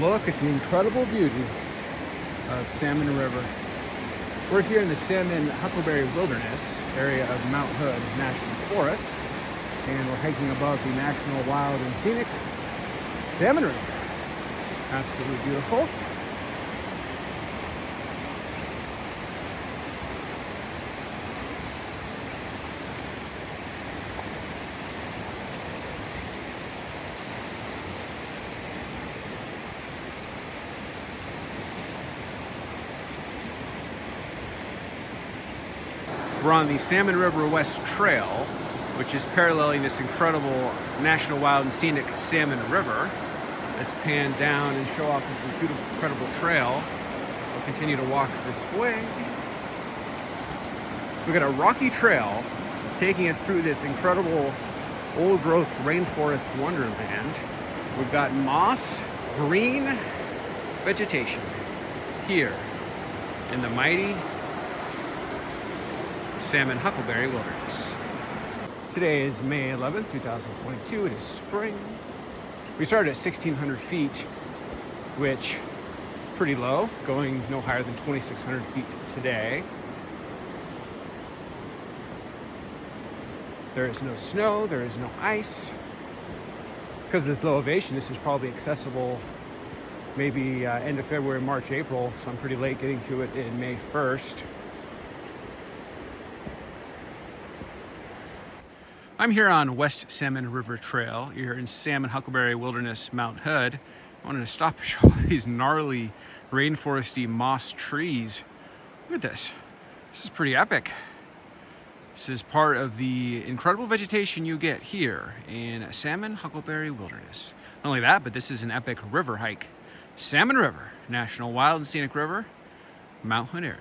Look at the incredible beauty of Salmon River. We're here in the Salmon Huckleberry Wilderness area of Mount Hood National Forest, and we're hiking above the National Wild and Scenic Salmon River. Absolutely beautiful. We're on the Salmon River West Trail, which is paralleling this incredible National Wild and Scenic Salmon River. Let's pan down and show off this beautiful, incredible trail. We'll continue to walk this way. We've got a rocky trail taking us through this incredible old growth rainforest wonderland. We've got moss, green vegetation here in the mighty Salmon Huckleberry Wilderness. Today is May 11th, 2022. It is spring. We started at 1,600 feet, which pretty low, going no higher than 2,600 feet today. There is no snow, there is no ice. Because of this low elevation, this is probably accessible maybe end of February, March, April, so I'm pretty late getting to it in May 1st. I'm here on West Salmon River Trail, here in Salmon Huckleberry Wilderness, Mount Hood. I wanted to stop and show off these gnarly rainforesty moss trees. Look at this. This is pretty epic. This is part of the incredible vegetation you get here in Salmon Huckleberry Wilderness. Not only that, but this is an epic river hike. Salmon River, National Wild and Scenic River, Mount Hood area.